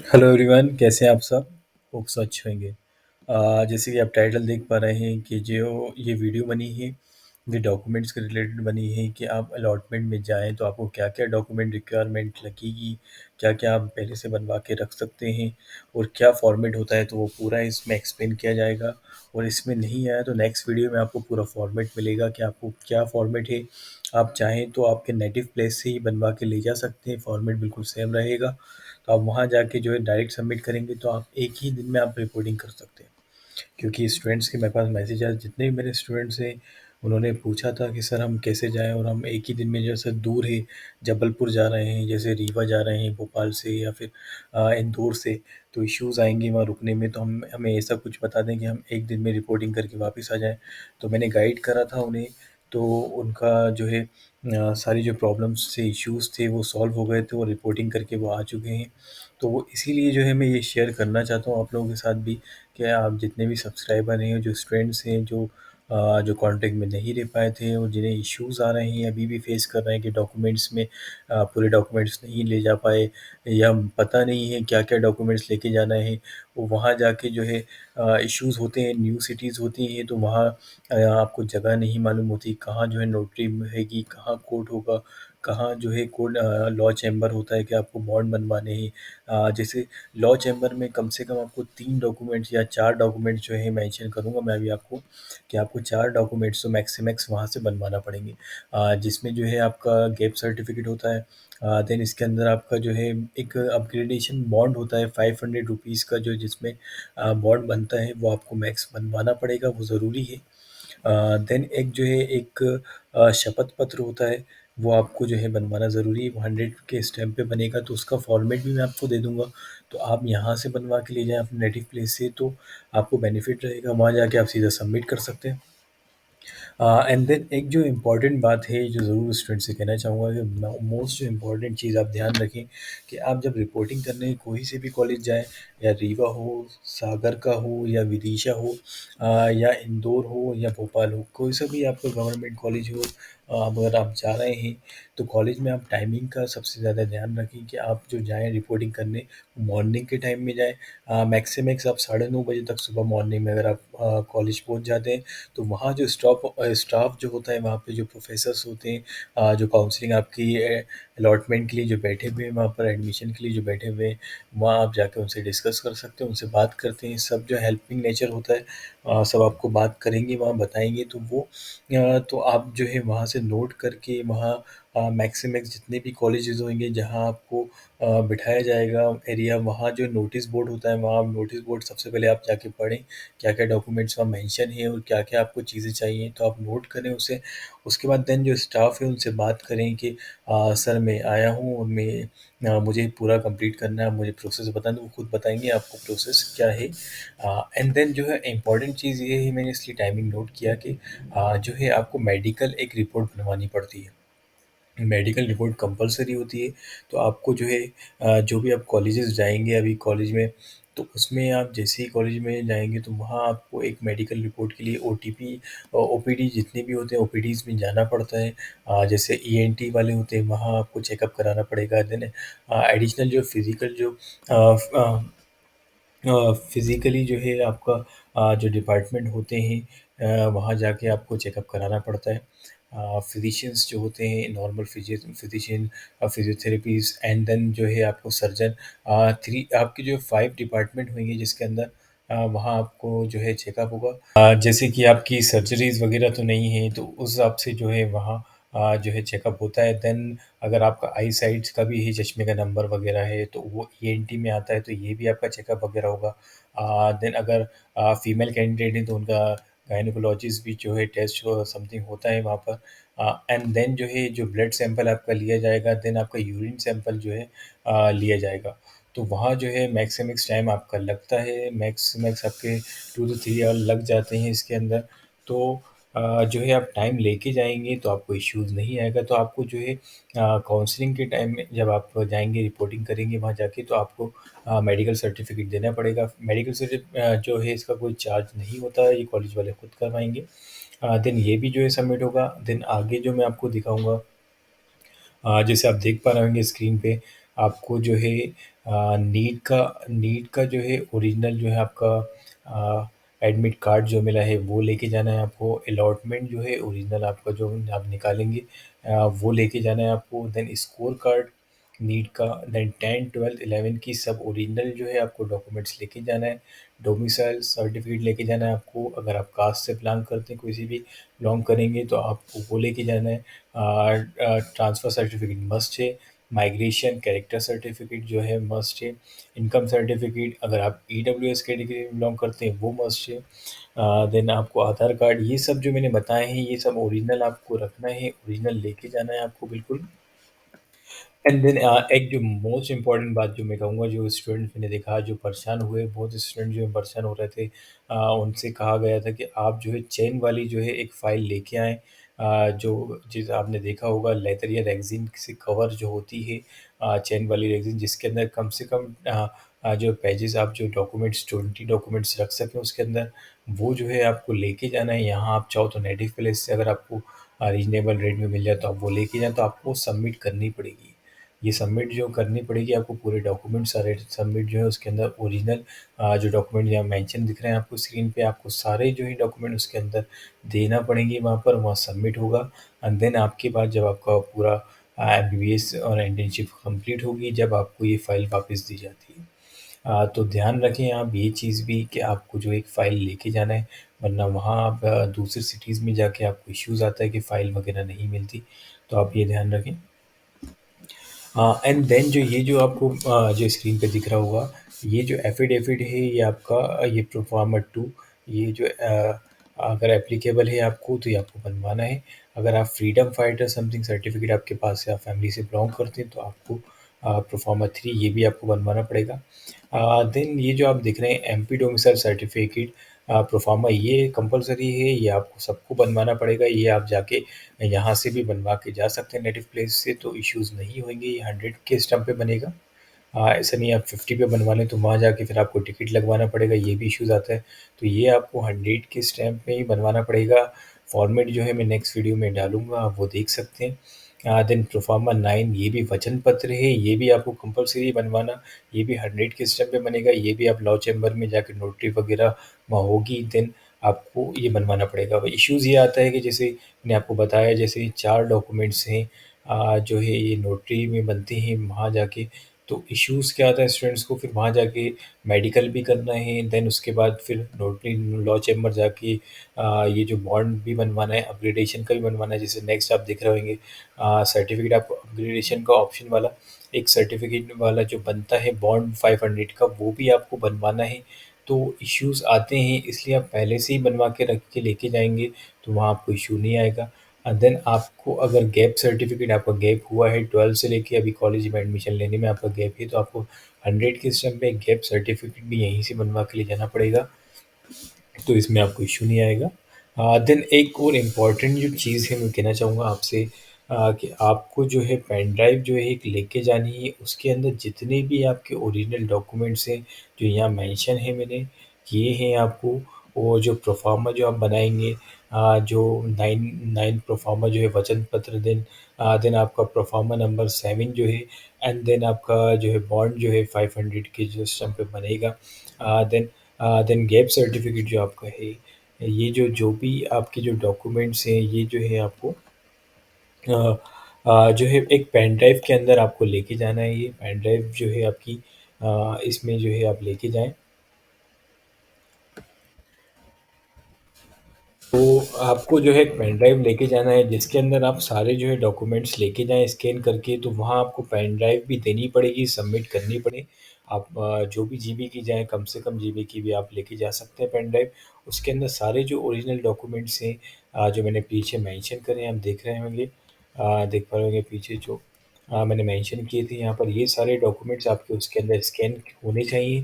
Hello everyone, कैसे हैं आप सब? होप सो अच्छे होंगे। जैसे कि आप टाइटल देख पा रहे हैं कि जो ये वीडियो बनी है, ये डॉक्यूमेंट्स के रिलेटेड बनी है कि आप अलॉटमेंट में जाएँ तो आपको क्या-क्या डॉक्यूमेंट रिक्वायरमेंट लगेगी, क्या-क्या आप पहले से बनवा के रख सकते हैं और क्या फॉर्मेट होता है, तो वो पूरा इसमें एक्सप्लेन किया जाएगा। और इसमें नहीं आया तो नेक्स्ट वीडियो में आपको पूरा फॉर्मेट मिलेगा कि आपको क्या फॉर्मेट है। आप चाहें तो आपके नेटिव प्लेस से ही बनवा के ले जा सकते हैं, फॉर्मेट बिल्कुल सेम रहेगा। तो आप वहाँ जाके जो है डायरेक्ट सबमिट करेंगे तो आप एक ही दिन में आप रिपोर्टिंग कर सकते हैं। क्योंकि स्टूडेंट्स के मेरे पास मैसेज आए, जितने भी मेरे स्टूडेंट्स हैं उन्होंने पूछा था कि सर हम कैसे जाएँ, और हम एक ही दिन में जैसे दूर है, जबलपुर जा रहे हैं, जैसे रीवा जा रहे हैं भोपाल से या फिर इंदौर से, तो इश्यूज़ आएँगे वहाँ रुकने में, तो हम हमें ऐसा कुछ बता दें कि हम एक दिन में रिपोर्टिंग करके वापस आ जाएँ। तो मैंने गाइड करा था उन्हें, तो उनका जो है सारी जो प्रॉब्लम्स थे, इश्यूज़ थे वो सॉल्व हो गए थे, वो रिपोर्टिंग करके वो आ चुके हैं। तो वो इसीलिए जो है मैं ये शेयर करना चाहता हूँ आप लोगों के साथ भी कि आप जितने भी सब्सक्राइबर हैं, जो स्टूडेंट्स हैं, जो कॉन्टैक्ट में नहीं रह पाए थे और जिन्हें इश्यूज़ आ रहे हैं, अभी भी फेस कर रहे हैं कि डॉक्यूमेंट्स में पूरे डॉक्यूमेंट्स नहीं ले जा पाए या पता नहीं है क्या-क्या डॉक्यूमेंट्स लेके जाना है। वो वहाँ जाके जो है इश्यूज़ होते हैं, न्यू सिटीज़ होती हैं तो वहाँ आपको जगह नहीं मालूम होती, कहाँ जो है नोटरी रहेगी, कहाँ कोर्ट होगा, कहाँ जो है लॉ चैम्बर होता है कि आपको बॉन्ड बनवाने हैं। जैसे लॉ चैम्बर में कम से कम आपको 3 डॉक्यूमेंट्स या 4 डॉक्यूमेंट्स जो है मेंशन करूँगा मैं अभी आपको, कि आपको 4 डॉक्यूमेंट्स तो मैक्स से मैक्स वहाँ से बनवाना पड़ेंगे। जिसमें जो है आपका गैप सर्टिफ़िकेट होता है। देन इसके अंदर आपका जो है एक अपग्रेडेशन बॉन्ड होता है ₹500 का, जो जिसमें बॉन्ड बनता है वो आपको मैक्स बनवाना पड़ेगा, वो ज़रूरी है। देन एक जो है एक शपथ पत्र होता है, वो आपको जो है बनवाना ज़रूरी है, वो 100 के स्टैम्प पे बनेगा, तो उसका फॉर्मेट भी मैं आपको दे दूँगा। तो आप यहाँ से बनवा के ले जाएँ अपने नेटिव प्लेस से, तो आपको बेनिफिट रहेगा, वहाँ जाके आप सीधा सबमिट कर सकते हैं। एंड देन एक जो इम्पोर्टेंट बात है, जो ज़रूर स्टूडेंट से कहना चाहूँगा कि मोस्ट जो इम्पोर्टेंट चीज़ आप ध्यान रखें कि आप जब रिपोर्टिंग करने कोई से भी कॉलेज जाएँ, या रीवा हो, सागर का हो या विदिशा हो, या इंदौर हो या भोपाल हो, कोई सा भी आपका गवर्नमेंट कॉलेज हो, अगर आप जा रहे हैं तो कॉलेज में आप टाइमिंग का सबसे ज़्यादा ध्यान रखें कि आप जो जाएँ रिपोर्टिंग करने, मॉर्निंग के टाइम में जाएँ। मैक्स से मैक्स आप 9:30 बजे तक सुबह मॉर्निंग में अगर आप कॉलेज पहुँच जाते हैं, तो वहाँ जो स्टाफ जो होता है, वहाँ पे जो प्रोफ़ेसर्स होते हैं, जो काउंसलिंग आपकी अलॉटमेंट के लिए जो बैठे हुए हैं, वहाँ पर एडमिशन के लिए जो बैठे हुए हैं, वहाँ आप जाके उनसे डिस्कस कर सकते हैं, उनसे बात करते हैं। सब जो हेल्पिंग नेचर होता है, सब आपको बात करेंगे, वहाँ बताएँगे, तो वो तो आप जो है वहाँ से नोट करके वहाँ मैक्स से मैक्स जितने भी कॉलेजेस होंगे जहाँ आपको बिठाया जाएगा एरिया, वहाँ जो नोटिस बोर्ड होता है, वहाँ नोटिस बोर्ड सबसे पहले आप जाके पढ़ें, क्या-क्या डॉक्यूमेंट्स वहाँ मेंशन है और क्या-क्या आपको चीज़ें चाहिए, तो आप नोट करें उसे। उसके बाद देन जो स्टाफ है उनसे बात करें कि सर मैं आया हूँ और मुझे पूरा कंप्लीट करना है, मुझे प्रोसेस बता दो, वो खुद बताएँगे आपको प्रोसेस क्या है। एंड देन जो है इम्पोर्टेंट चीज़ ये है, मैंने इसलिए टाइमिंग नोट किया कि जो है आपको मेडिकल एक रिपोर्ट बनवानी पड़ती है। मेडिकल रिपोर्ट कंपल्सरी होती है, तो आपको जो है जो भी आप कॉलेजेस जाएँगे अभी कॉलेज में, तो उसमें आप जैसे ही कॉलेज में जाएँगे तो वहाँ आपको एक मेडिकल रिपोर्ट के लिए ओटीपी ओपीडी जितने भी होते हैं ओपीडीज़ में जाना पड़ता है। जैसे ईएनटी वाले होते हैं, वहाँ आपको चेकअप कराना पड़ेगा। देन एडिशनल जो फिज़िकल जो फिज़िकली जो है आपका जो डिपार्टमेंट होते हैं, वहाँ जाके आपको चेकअप कराना पड़ता है। फिज़िशियंस जो होते हैं, normal physician, physiotherapies, and then जो है आपको सर्जन, 3 आपके जो 5 डिपार्टमेंट होंगे जिसके अंदर वहाँ आपको जो है चेकअप होगा। जैसे कि आपकी सर्जरीज़ वग़ैरह तो नहीं है, तो उस हिसाब से जो है वहाँ जो है चेकअप होता है। देन अगर आपका आई साइट्स का भी है, चश्मे का नंबर वग़ैरह है, तो वो ईएनटी में आता है, तो ये भी आपका चेकअप वग़ैरह होगा। देन अगर फीमेल कैंडिडेट हैं, तो उनका गायनेकोलॉजिस्ट भी जो है टेस्ट समथिंग होता है वहाँ पर। एंड देन जो है जो ब्लड सैंपल आपका लिया जाएगा, देन आपका यूरिन सैंपल जो है लिया जाएगा। तो वहाँ जो है मैक्स से मैक्स टाइम आपका लगता है, मैक्स से मैक्स आपके 2 to 3 आवर लग जाते हैं इसके अंदर। तो जो है आप टाइम लेके जाएँगे तो आपको इश्यूज़ नहीं आएगा। तो आपको जो है काउंसलिंग के टाइम में जब आप जाएँगे रिपोर्टिंग करेंगे वहाँ जाके, तो आपको मेडिकल सर्टिफ़िकेट देना पड़ेगा। मेडिकल जो है इसका कोई चार्ज नहीं होता है, ये कॉलेज वाले खुद करवाएँगे। देन ये भी जो है सबमिट होगा। देन आगे जो मैं आपको दिखाऊँगा, जैसे आप देख पा रहे होंगे स्क्रीन पे, आपको जो है नीट का जो है ओरिजिनल जो है आपका एडमिट कार्ड जो मिला है वो लेके जाना है आपको। अलॉटमेंट जो है ओरिजिनल आपका जो आप निकालेंगे वो लेके जाना है आपको। देन स्कोर कार्ड नीट का, देन 10 12 11 की सब ओरिजिनल जो है आपको डॉक्यूमेंट्स लेके जाना है। डोमिसाइल सर्टिफिकेट लेके जाना है आपको। अगर आप कास्ट से बिलोंग करते हैं, किसी भी बिलोंग करेंगे तो आपको वो लेके जाना है। ट्रांसफ़र सर्टिफिकेट मस्ट है। माइग्रेशन कैरेक्टर सर्टिफिकेट जो है मस्ट है। इनकम सर्टिफिकेट अगर आप ईडब्ल्यूएस कैटेगरी में बिलोंग करते हैं वो मस्ट है। देन आपको आधार कार्ड, ये सब जो मैंने बताए हैं ये सब ओरिजिनल आपको रखना है, ओरिजिनल लेके जाना है आपको बिल्कुल। एंड देन एक जो मोस्ट इम्पॉर्टेंट बात जो मैं कहूँगा, जो स्टूडेंट मैंने देखा जो परेशान हुए, बहुत स्टूडेंट जो है परेशान हो रहे थे, उनसे कहा गया था कि आप जो है चेन वाली जो है एक फ़ाइल लेके आएँ। जो चीज़ आपने देखा होगा लेदर या रेक्सिन से कवर जो होती है, चेन वाली रेक्सिन जिसके अंदर कम से कम जो पेजेस आप जो डॉक्यूमेंट्स 20 डॉक्यूमेंट्स रख सकें उसके अंदर, वो जो है आपको लेके जाना है। यहाँ आप चाहो तो नेटिव प्लेस से अगर आपको रीज़नेबल रेट में मिल जाए तो आप वो लेके जाएँ, तो आपको सबमिट करनी पड़ेगी। ये सबमिट जो करनी पड़ेगी आपको, पूरे डॉक्यूमेंट सारे सबमिट जो है उसके अंदर ओरिजिनल जो डॉक्यूमेंट यहाँ मेंशन दिख रहे हैं आपको स्क्रीन पे, आपको सारे जो है डॉक्यूमेंट उसके अंदर देना पड़ेंगे वहाँ पर, वहाँ सबमिट होगा। एंड देन आपके बाद जब आपका पूरा एमबीबीएस और इंटर्नशिप कंप्लीट होगी, जब आपको ये फ़ाइल वापस दी जाती है। तो ध्यान रखें आप ये चीज़ भी कि आपको जो एक फ़ाइल लेके जाना है, वरना वहाँ आप दूसरी सिटीज़ में जाके आपको इश्यूज़ आता है कि फ़ाइल वगैरह नहीं मिलती, तो आप ये ध्यान रखें। एंड देन जो ये जो आपको जो स्क्रीन पे दिख रहा होगा, ये जो एफ़िडेविट है ये आपका ये प्रोफ़ार्मा 2, ये जो अगर एप्लीकेबल है आपको तो ये आपको बनवाना है। अगर आप फ्रीडम फाइटर समथिंग सर्टिफ़िकेट आपके पास है, आप फैमिली से बिलॉन्ग करते हैं तो आपको प्रोफ़ार्मा 3 ये भी आपको बनवाना पड़ेगा। देन ये जो आप देख रहे हैं एमपी डोमिसाइल सर्टिफ़िकेट प्रोफ़ार्मा, ये कंपल्सरी है, ये आपको सबको बनवाना पड़ेगा। ये आप जाके यहाँ से भी बनवा के जा सकते हैं नेटिव प्लेस से, तो इश्यूज़ नहीं होंगे। ये 100 के स्टैम्प पे बनेगा। ऐसा नहीं है आप 50 पे बनवा लें तो वहाँ जाके फिर आपको टिकट लगवाना पड़ेगा, ये भी इश्यूज़ आता है। तो ये आपको 100 के स्टैम्प में ही बनवाना पड़ेगा। फॉर्मेट जो है मैं नेक्स्ट वीडियो में डालूँगा, आप वो देख सकते हैं। देन प्रोफ़ार्मा 9 ये भी वचन पत्र है, ये भी आपको कंपल्सरी बनवाना, ये भी 100 के स्टैम्प पे बनेगा। ये भी आप लॉ चैम्बर में जाके नोटरी वगैरह वहाँ होगी, देन आपको ये बनवाना पड़ेगा। अब इश्यूज़ ये आता है कि जैसे मैंने आपको बताया, जैसे 4 डॉक्यूमेंट्स हैं जो है ये नोटरी में बनते हैं वहाँ जाके, तो इश्यूज़ क्या आता है स्टूडेंट्स को, फिर वहाँ जाके मेडिकल भी करना है, देन उसके बाद फिर नोटरी लॉ चैम्बर जाके ये जो बॉन्ड भी बनवाना है, अपग्रेडेशन का भी बनवाना है। जैसे नेक्स्ट आप देख रहे होंगे सर्टिफ़िकेट आपको अपग्रेडेशन का ऑप्शन वाला एक सर्टिफ़िकेट वाला जो बनता है बॉन्ड 500 का, वो भी आपको बनवाना है। तो इश्यूज़ आते हैं, इसलिए आप पहले से ही बनवा के रख के लेके जाएँगे, तो वहाँ आपको इश्यू नहीं आएगा। देन आपको अगर गैप सर्टिफ़िकेट आपका गैप हुआ है 12 से लेके अभी कॉलेज में एडमिशन लेने में आपका गैप है, तो आपको 100 के स्टैम्प पे गैप सर्टिफ़िकेट भी यहीं से बनवा के ले जाना पड़ेगा, तो इसमें आपको इश्यू नहीं आएगा। देन एक और इम्पॉर्टेंट जो चीज़ है मैं कहना चाहूँगा आपसे, कि आपको जो है पेन ड्राइव जो है एक लेके जानी है, उसके अंदर जितने भी आपके ओरिजिनल डॉक्यूमेंट्स हैं, जो यहाँ मेंशन है मैंने किए हैं आपको, और जो प्रोफ़ार्मा जो आप बनाएँगे, जो 9 प्रोफ़ार्मा जो है वचन पत्र, देन आपका प्रोफ़ार्मा नंबर 7 जो है, एंड देन आपका जो है बॉन्ड जो है 500 के जो स्टैम्प पे बनेगा। देन गैप सर्टिफ़िकेट जो आपका है, ये जो भी आपके जो डॉक्यूमेंट्स हैं, ये जो है आपको अ जो है एक पेन ड्राइव के अंदर आपको लेके जाना है। ये पेन ड्राइव जो है आपकी इसमें जो है आप लेके जाएँ। तो आपको जो है एक पेन ड्राइव लेके जाना है जिसके अंदर आप सारे जो है डॉक्यूमेंट्स लेके जाएँ स्कैन करके, तो वहाँ आपको पेन ड्राइव भी देनी पड़ेगी, सबमिट करनी पड़े। आप जो भी जीबी की जाए, कम से कम जीबी की भी आप लेके जा सकते हैं पेन ड्राइव। उसके अंदर सारे जो ओरिजिनल डॉक्यूमेंट्स हैं जो मैंने पीछे मेंशन करे हैं, आप देख रहे होंगे, देख पा रहे होंगे पीछे जो मैंने मेंशन किए थे यहाँ पर, ये सारे डॉक्यूमेंट्स आपके उसके अंदर स्कैन होने चाहिए।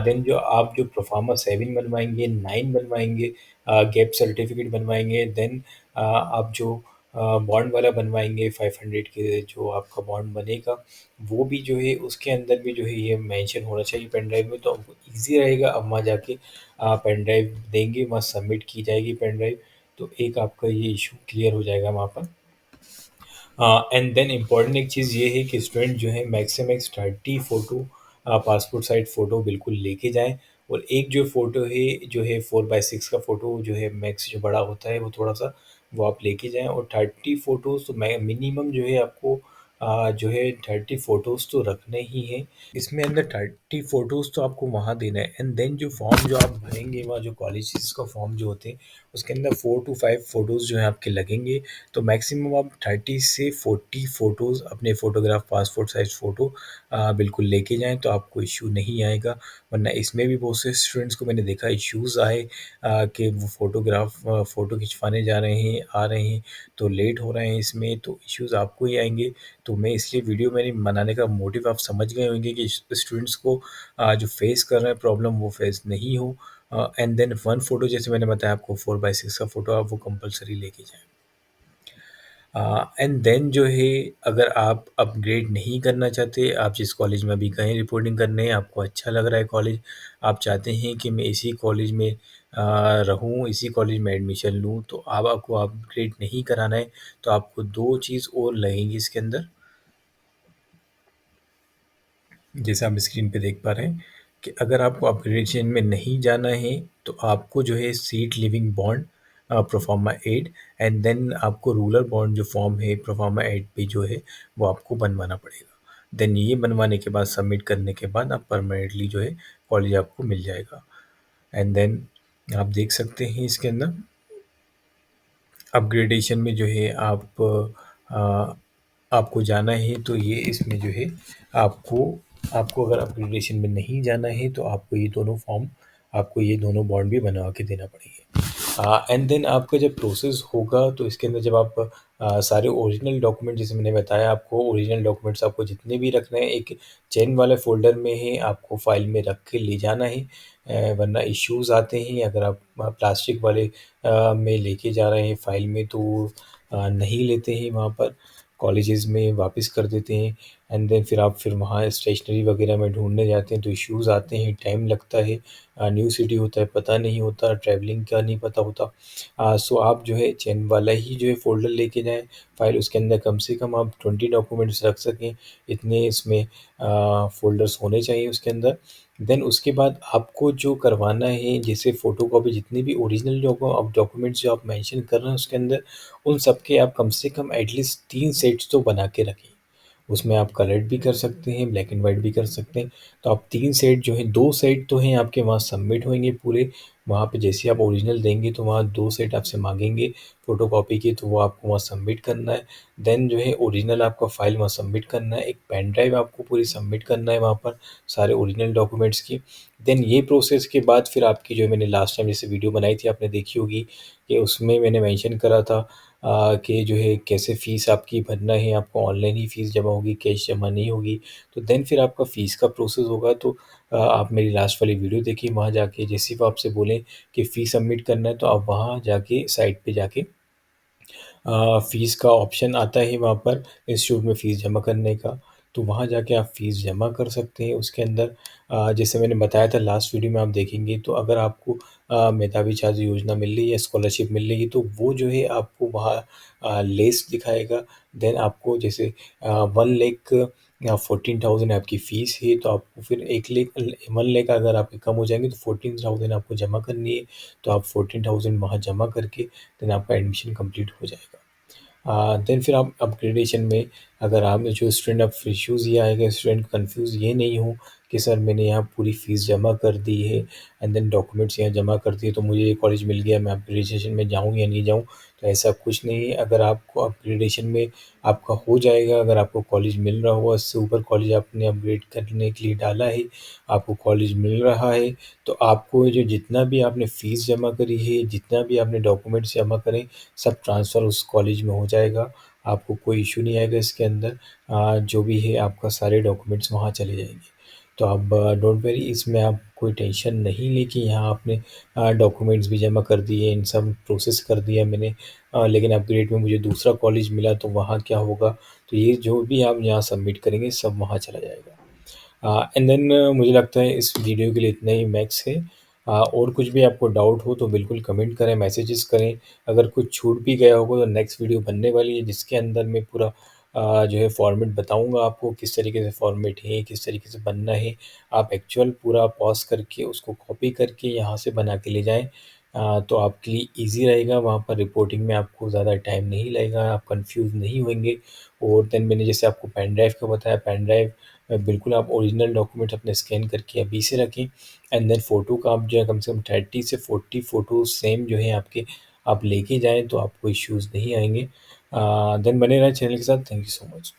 देन जो आप जो प्रोफ़ार्मा 7 बनवाएँगे, 9 बनवाएँगे, गैप सर्टिफ़िकेट बनवाएँगे, देन आप जो बॉन्ड वाला बनवाएँगे 500 के जो आपका बॉन्ड बनेगा, वो भी जो है उसके अंदर भी जो है ये मेंशन होना चाहिए पेन ड्राइव में, तो आपको ईज़ी रहेगा। अब वहाँ जाके पेन ड्राइव देंगे, वहाँ सबमिट की जाएगी पेन ड्राइव, तो एक आपका ये इश्यू क्लियर हो जाएगा वहाँ पर। एंड देन इम्पॉर्टेंट एक चीज़ ये है कि स्टूडेंट जो है मैक्स से max 30 photo passport size photo बिल्कुल लेके जाएँ। और एक जो फ़ोटो है जो है 4/6 का फ़ोटो जो है मैक्स जो बड़ा होता है वो थोड़ा-सा वो आप लेके जाएँ। और 30 फ़ोटोज़ तो मैं मिनिमम जो है आपको जो है 30 फ़ोटोज़ तो रखने ही हैं। इसमें अंदर 30 फ़ोटोज़ तो आपको वहाँ देना है। एंड देन जो फॉर्म जो आप भरेंगे वहाँ जो कॉलेजेस का फॉर्म जो होते हैं उसके अंदर 4 टू 5 फ़ोटोज़ जो है आपके लगेंगे। तो मैक्सिमम आप 30 से 40 फ़ोटोज़ अपने फ़ोटोग्राफ पासपोर्ट साइज़ फ़ोटो बिल्कुल लेके जाएँ तो आपको इश्यू नहीं आएगा। वरना इसमें भी बहुत से स्टूडेंट्स को मैंने देखा इश्यूज़ आए कि वो फ़ोटो खिंचवाने जा रहे हैं, आ रहे हैं तो लेट हो रहे हैं, इसमें तो इश्यूज़ आपको ही आएँगे। तो मैं इसलिए वीडियो मैंने बनाने का मोटिव आप समझ गए होंगे कि स्टूडेंट्स को जो फेस कर रहे हैं प्रॉब्लम वो फेस नहीं हो। एंड देन वन फ़ोटो जैसे मैंने बताया आपको 4/6 का फ़ोटो आप वो कंपल्सरी लेके जाएँ। एंड देन जो है अगर आप अपग्रेड नहीं करना चाहते, आप जिस कॉलेज में अभी गए रिपोर्टिंग करने, आपको अच्छा लग रहा है कॉलेज, आप चाहते हैं कि मैं इसी कॉलेज में रहूँ, इसी कॉलेज में एडमिशन लूँ, तो अब आपको अपग्रेड नहीं कराना है, तो आपको 2 चीज़ और लगेंगी इसके अंदर। जैसे आप स्क्रीन पे देख पा रहे हैं कि अगर आपको अपग्रेडेशन में नहीं जाना है तो आपको जो है seat living bond proforma 8 and then आपको रूरल बॉन्ड जो फॉर्म है प्रोफार्मा 8 पे जो है वो आपको बनवाना पड़ेगा। देन ये बनवाने के बाद सबमिट करने के बाद आप परमानेंटली जो है कॉलेज आपको मिल जाएगा। एंड देन आप देख सकते हैं इसके अंदर अपग्रेडेशन में जो है आप अ, आपको जाना है तो ये इसमें जो है आपको आपको अगर अपग्रेडेशन में नहीं जाना है तो आपको ये दोनों बॉन्ड भी बनवा के देना पड़ेंगे। एंड देन आपका जब प्रोसेस होगा तो इसके अंदर जब आप सारे ओरिजिनल डॉक्यूमेंट जैसे मैंने बताया आपको ओरिजिनल डॉक्यूमेंट्स आपको जितने भी रखने हैं एक चेन वाले फ़ोल्डर में ही आपको फ़ाइल में रख के ले जाना है। वरना इश्यूज़ आते हैं अगर आप प्लास्टिक वाले में लेके जा रहे हैं फ़ाइल में तो वो नहीं लेते हैं वहाँ पर, कॉलेजेस में वापस कर देते हैं। एंड देन फिर वहाँ स्टेशनरी वगैरह में ढूँढने जाते हैं तो इश्यूज़ आते हैं, टाइम लगता है। न्यू सिटी होता है, पता नहीं होता, ट्रैवलिंग का नहीं पता होता। सो आप जो है चेन वाला ही जो है फ़ोल्डर लेके जाएँ, फ़ाइल उसके अंदर कम से कम आप 20 डॉक्यूमेंट्स रख सकें, इतने इसमें फ़ोल्डर्स होने चाहिए उसके अंदर। देन उसके बाद आपको जो करवाना है जैसे फ़ोटोकॉपी जितने भी ओरिजिनल डॉक्यूमेंट्स जो आप मेंशन कर रहे हैं उसके अंदर, उन सब के आप कम से कम एटलीस्ट 3 सेट्स तो बना के रखें। उसमें आप कलर्ड भी कर सकते हैं, ब्लैक एंड व्हाइट भी कर सकते हैं। तो आप 3 सेट जो हैं 2 सेट तो हैं आपके वहाँ सबमिट होंगे पूरे, वहाँ पे जैसे आप ओरिजिनल देंगे तो वहाँ 2 सेट आपसे माँगेंगे फ़ोटोकॉपी के तो वो आपको वहाँ सबमिट करना है। देन जो है ओरिजिनल आपका फ़ाइल वहाँ सबमिट करना है, एक पेन ड्राइव आपको पूरी सबमिट करना है वहाँ पर सारे ओरिजिनल डॉक्यूमेंट्स की। देन ये प्रोसेस के बाद फिर आपकी जो मैंने लास्ट टाइम जैसे वीडियो बनाई थी आपने देखी होगी कि उसमें मैंने मेंशन करा था कि जो है कैसे फ़ीस आपकी भरना है, आपको ऑनलाइन ही फ़ीस जमा होगी, कैश जमा नहीं होगी। तो देन फिर आपका फ़ीस का प्रोसेस होगा तो आप मेरी लास्ट वाली वीडियो देखिए, वहाँ जाके जैसे ही वो आपसे बोलें कि फ़ीस सबमिट करना है तो आप वहाँ जाके साइट पे जाके फ़ीस का ऑप्शन आता है वहाँ पर इंस्टीट्यूट में फ़ीस जमा करने का, तो वहाँ जाके आप फ़ीस जमा कर सकते हैं। उसके अंदर जैसे मैंने बताया था लास्ट वीडियो में आप देखेंगे तो अगर आपको मेधावी छात्र योजना मिल रही है, स्कॉलरशिप मिल रही है तो वो जो है आपको वहाँ लेस दिखाएगा। देन आपको जैसे 1 लाख 14,000 आपकी फ़ीस है तो आपको फिर 1 लाख अगर आपके कम हो जाएँगे तो 14,000 आपको जमा करनी है, तो आप 14,000 वहाँ जमा करके देन आपका एडमिशन कंप्लीट हो जाएगा। देन फिर आप अपग्रेडेशन में अगर आप में जो स्टूडेंट अब इश्यूज़ ये आएगा स्टूडेंट कन्फ्यूज़ ये नहीं हो कि सर मैंने यहाँ पूरी फ़ीस जमा कर दी है एंड देन डॉक्यूमेंट्स यहाँ जमा कर दिए तो मुझे ये कॉलेज मिल गया मैं अपग्रेडेशन में जाऊँ या नहीं जाऊँ, तो ऐसा कुछ नहीं है। अगर आपको अपग्रेडेशन में आपका हो जाएगा, अगर आपको कॉलेज मिल रहा हुआ इससे ऊपर कॉलेज आपने अपग्रेड करने के लिए डाला है, आपको कॉलेज मिल रहा है, तो आपको जो जितना भी आपने फ़ीस जमा करी है, जितना भी आपने डॉक्यूमेंट्स जमा करे सब ट्रांसफ़र उस कॉलेज में हो जाएगा। आपको कोई इश्यू नहीं आएगा इसके अंदर। जो भी है आपका सारे डॉक्यूमेंट्स वहाँ चले जाएँगे। तो आप डोंट वरी इसमें आप कोई टेंशन नहीं लें कि यहाँ आपने डॉक्यूमेंट्स भी जमा कर दिए, इन सब प्रोसेस कर दिया मैंने लेकिन अपग्रेड में मुझे दूसरा कॉलेज मिला तो वहाँ क्या होगा? तो ये जो भी आप यहाँ सबमिट करेंगे सब वहाँ चला जाएगा। एंड देन मुझे लगता है इस वीडियो के लिए इतना ही मैक्स है। और कुछ भी आपको डाउट हो तो बिल्कुल कमेंट करें, मैसेजेस करें। अगर कुछ छूट भी गया होगा तो नेक्स्ट वीडियो बनने वाली है जिसके अंदर मैं पूरा जो है फॉर्मेट बताऊँगा आपको, किस तरीके से फॉर्मेट है, किस तरीके से बनना है। आप एक्चुअल पूरा पॉज़ करके उसको कॉपी करके यहाँ से बना के ले जाएँ। तो आपके लिए ईज़ी रहेगा, वहाँ पर रिपोर्टिंग में आपको ज़्यादा टाइम नहीं लगेगा, आप कन्फ्यूज़ नहीं होंगे। और देन मैंने जैसे आपको पेन ड्राइव का बताया, पेन ड्राइव बिल्कुल आप ओरिजिनल डॉक्यूमेंट्स अपने स्कैन करके अभी से रखें। एंड देन फ़ोटो का आप जो है कम से कम 30 से 40 फ़ोटो सेम जो है आपके, आप लेके जाएँ तो आपको इश्यूज़ नहीं आएँगे। देन बने रहें चैनल के साथ। Thank you so much.